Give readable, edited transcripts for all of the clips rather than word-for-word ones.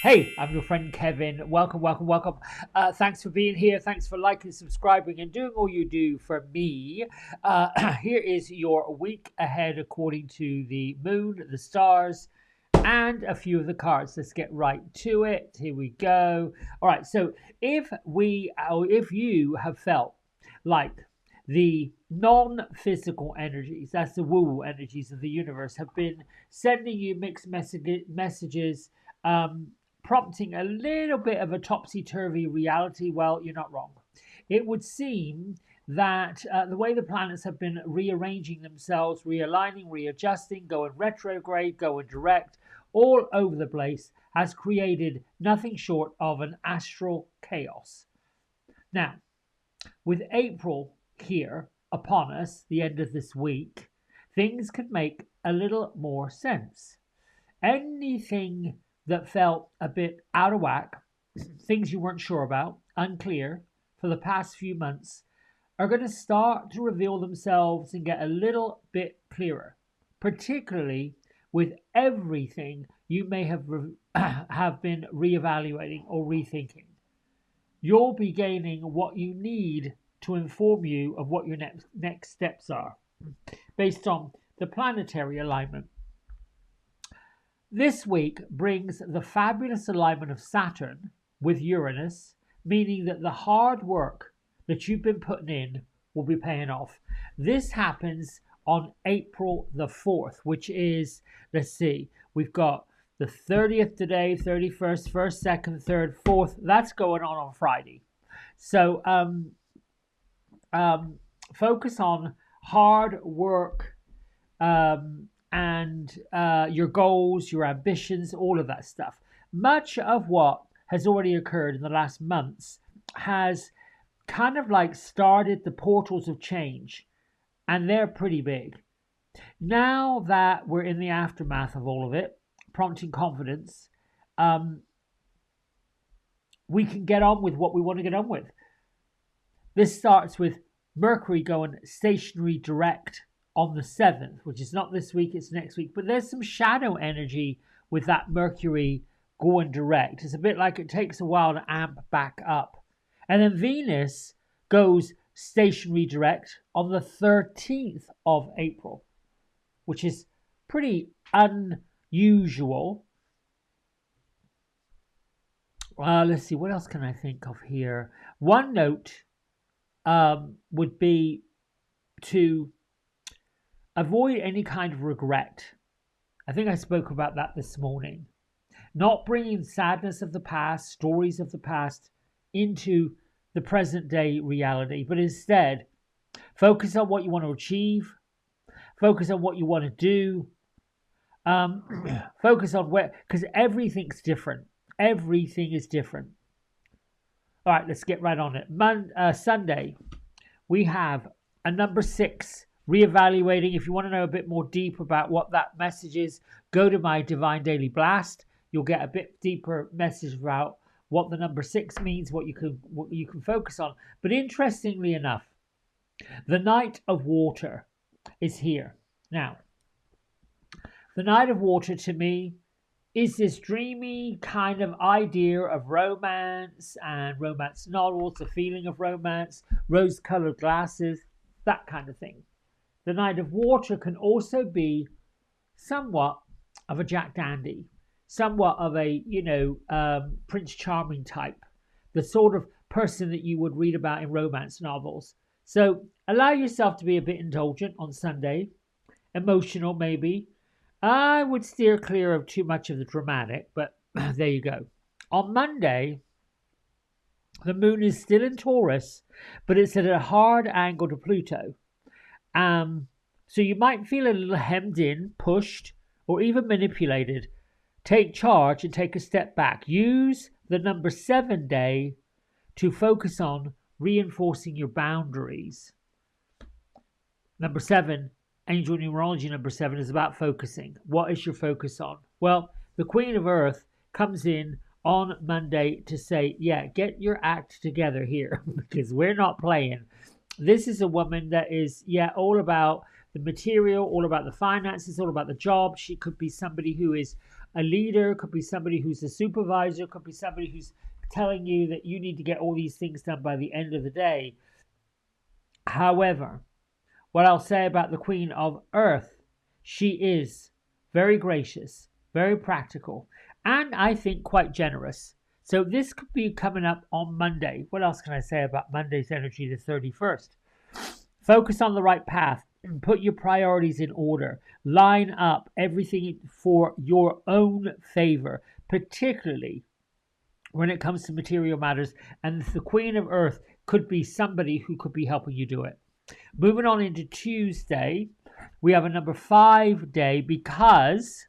Hey, I'm your friend Kevin. Welcome, welcome, welcome. Thanks for being here. Thanks for liking, subscribing, and doing all you do for me. Here is your week ahead according to the moon, the stars, and a few of the cards. Let's get right to it. Here we go. All right. So if you have felt like the non-physical energies, that's the woo energies of the universe, have been sending you mixed messages. Prompting a little bit of a topsy-turvy reality, well, you're not wrong. It would seem that the way the planets have been rearranging themselves, realigning, readjusting, going retrograde, going direct, all over the place, has created nothing short of an astral chaos. Now, with April here upon us, the end of this week, things could make a little more sense. Anything that felt a bit out of whack, things you weren't sure about, unclear for the past few months, are going to start to reveal themselves and get a little bit clearer, particularly with everything you may have been reevaluating or rethinking. You'll be gaining what you need to inform you of what your next steps are based on the planetary alignment. This week brings the fabulous alignment of Saturn with Uranus, meaning that the hard work that you've been putting in will be paying off. This happens on April the 4th, which is, let's see, we've got the 30th today, 31st, 1st, 2nd, 3rd, 4th. That's going on Friday. So focus on hard work, and your goals, your ambitions, all of that stuff. Much of what has already occurred in the last months has kind of like started the portals of change, and they're pretty big. Now that we're in the aftermath of all of it, prompting confidence, we can get on with what we want to get on with. This starts with Mercury going stationary direct on the 7th, which is not this week, it's next week. But there's some shadow energy with that Mercury going direct. It's a bit like it takes a while to amp back up. And then Venus goes stationary direct on the 13th of April, which is pretty unusual. Let's see, what else can I think of here? One note would be to avoid any kind of regret. I think I spoke about that this morning. Not bringing sadness of the past, stories of the past into the present day reality, but instead focus on what you want to achieve, focus on what you want to do, focus on where, because everything's different. Everything is different. All right, let's get right on it. Sunday, we have a number 6. Reevaluating. If you want to know a bit more deep about what that message is, go to my Divine Daily Blast. You'll get a bit deeper message about what the number 6 means, what you can focus on. But interestingly enough, the Knight of Water is here. Now, the Knight of Water to me is this dreamy kind of idea of romance and romance novels, the feeling of romance, rose-colored glasses, that kind of thing. The Knight of Water can also be somewhat of a Jack Dandy, somewhat of a, Prince Charming type, the sort of person that you would read about in romance novels. So allow yourself to be a bit indulgent on Sunday, emotional maybe. I would steer clear of too much of the dramatic, but there you go. On Monday, the moon is still in Taurus, but it's at a hard angle to Pluto. So you might feel a little hemmed in, pushed, or even manipulated. Take charge and take a step back. Use the number 7 day to focus on reinforcing your boundaries. Number 7, angel numerology number 7 is about focusing. What is your focus on? Well, the Queen of Earth comes in on Monday to say, yeah, get your act together here because we're not playing. This is a woman that is, all about the material, all about the finances, all about the job. She could be somebody who is a leader, could be somebody who's a supervisor, could be somebody who's telling you that you need to get all these things done by the end of the day. However, what I'll say about the Queen of Earth, she is very gracious, very practical, and I think quite generous. So this could be coming up on Monday. What else can I say about Monday's energy, the 31st? Focus on the right path and put your priorities in order. Line up everything for your own favor, particularly when it comes to material matters. And the Queen of Earth could be somebody who could be helping you do it. Moving on into Tuesday, we have a number 5 day because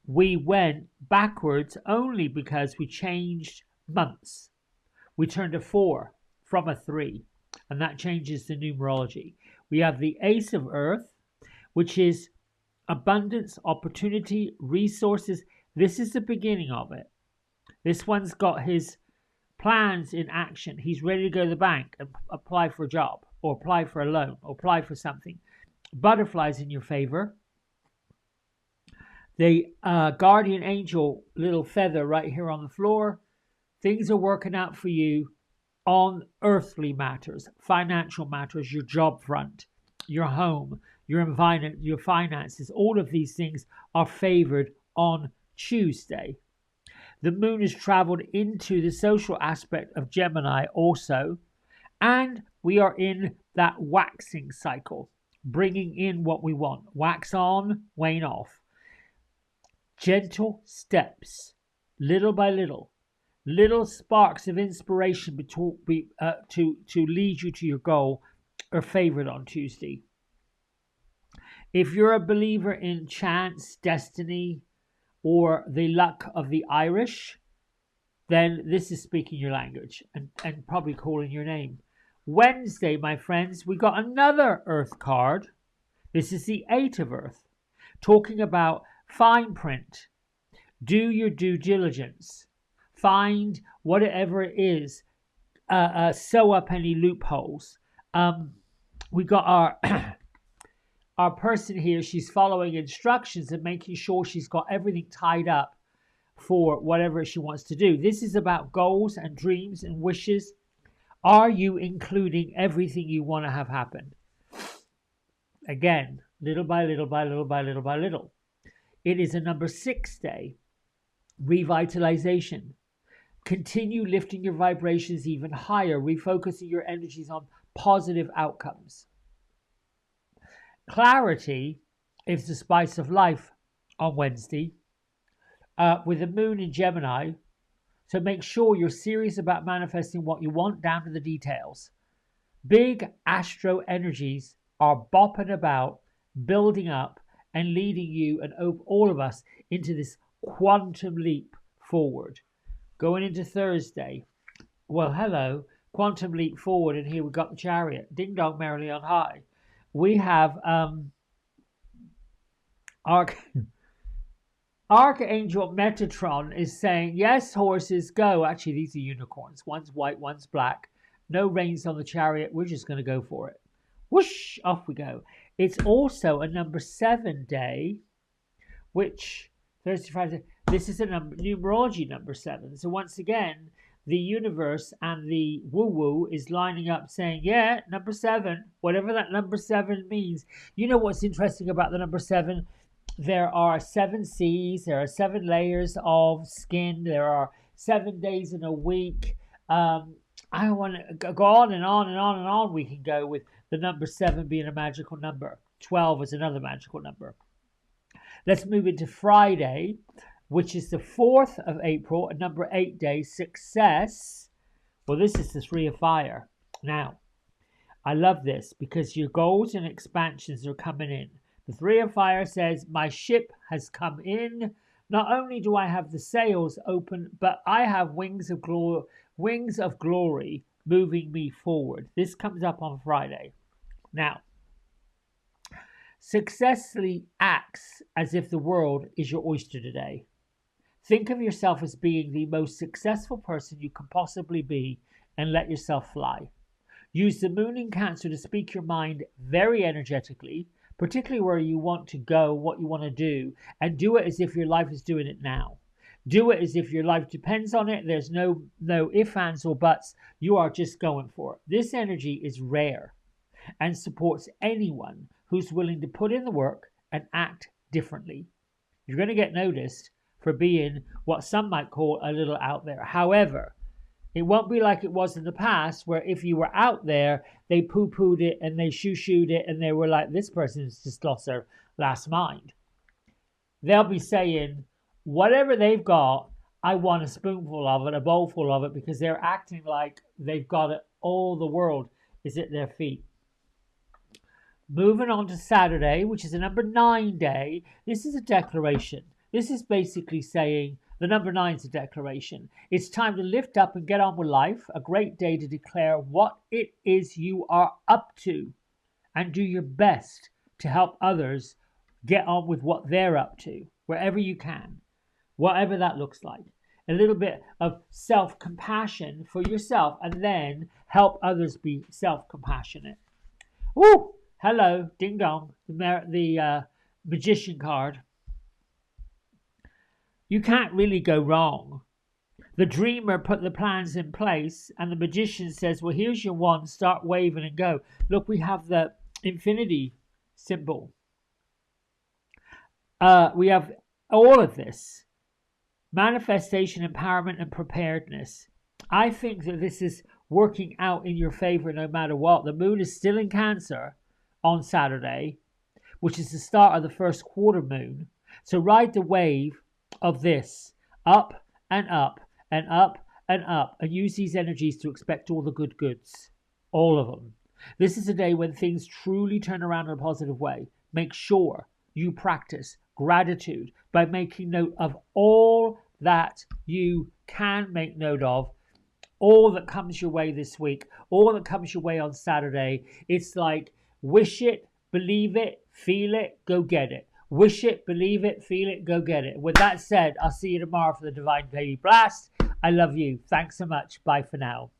we went backwards only because we changed months. We turned a 4 from a 3, and that changes the numerology. We have the Ace of Earth, which is abundance, opportunity, resources. This is the beginning of it. This one's got his plans in action. He's ready to go to the bank and apply for a job, or apply for a loan, or apply for something. Butterflies in your favor. The guardian angel little feather right here on the floor. Things are working out for you on earthly matters, financial matters, your job front, your home, your environment, your finances. All of these things are favored on Tuesday. The moon has traveled into the social aspect of Gemini also, and we are in that waxing cycle, bringing in what we want. Wax on, wane off. Gentle steps, little by little sparks of inspiration to lead you to your goal are favored on Tuesday. If you're a believer in chance, destiny, or the luck of the Irish, then this is speaking your language and probably calling your name. Wednesday, my friends, we got another Earth card. This is the 8 of Earth, talking about fine print. Do your due diligence. Find whatever it is. Sew up any loopholes. We got our our person here. She's following instructions and making sure she's got everything tied up for whatever she wants to do. This is about goals and dreams and wishes. Are you including everything you want to have happen? Again, little by little by little by little by little. It is a number 6 day. Revitalization. Continue lifting your vibrations even higher, refocusing your energies on positive outcomes. Clarity is the spice of life on Wednesday, with the moon in Gemini. So make sure you're serious about manifesting what you want down to the details. Big Astro energies are bopping about, building up, and leading you and all of us into this quantum leap forward. Going into Thursday, well, hello, quantum leap forward, and here we've got the Chariot, ding dong merrily on high. We have Archangel Metatron is saying, yes, horses, go. Actually, these are unicorns. One's white, one's black. No reins on the Chariot. We're just going to go for it. Whoosh, off we go. It's also a number 7 day, which Thursday, Friday. This is a numerology number 7. So once again, the universe and the woo-woo is lining up saying, yeah, number 7, whatever that number 7 means. You know what's interesting about the number 7? There are 7 seas, there are 7 layers of skin, there are 7 days in a week. I don't want to go on and on and on and on. We can go with the number 7 being a magical number. 12 is another magical number. Let's move into Friday, which is the 4th of April, a number 8 day, success. Well, this is the 3 of fire. Now, I love this because your goals and expansions are coming in. The 3 of fire says, my ship has come in. Not only do I have the sails open, but I have wings of glory moving me forward. This comes up on Friday. Now, successfully acts as if the world is your oyster today. Think of yourself as being the most successful person you can possibly be and let yourself fly. Use the moon in Cancer to speak your mind very energetically. particularly where you want to go, what you want to do, and do it as if your life is doing it now. Do it as if your life depends on it. There's no ifs, ands, or buts. You are just going for it. This energy is rare and supports anyone who's willing to put in the work and act differently. You're going to get noticed for being what some might call a little out there. However, it won't be like it was in the past, where if you were out there, they poo-pooed it and they shoo-shooed it and they were like, this person's just lost their last mind. They'll be saying, whatever they've got, I want a spoonful of it, a bowlful of it, because they're acting like they've got it. All the world is at their feet. Moving on to Saturday, which is a number 9 day. This is a declaration. This is basically saying, the number 9 is a declaration. It's time to lift up and get on with life. A great day to declare what it is you are up to and do your best to help others get on with what they're up to, wherever you can, whatever that looks like. A little bit of self-compassion for yourself, and then help others be self-compassionate. Woo! Hello, ding dong, the magician card. You can't really go wrong. The dreamer put the plans in place, and the magician says, well, here's your wand, start waving and go. Look, we have the infinity symbol. We have all of this. Manifestation, empowerment, and preparedness. I think that this is working out in your favor no matter what. The moon is still in Cancer on Saturday, which is the start of the first quarter moon. So ride the wave of this up and up and up and up, and use these energies to expect all the good goods, all of them. This is a day when things truly turn around in a positive way. Make sure you practice gratitude by making note of all that you can make note of, all that comes your way this week, all that comes your way on Saturday. It's like wish it, believe it, feel it, go get it. Wish it, believe it, feel it, go get it. With that said, I'll see you tomorrow for the Divine Daily Blast. I love you. Thanks so much. Bye for now.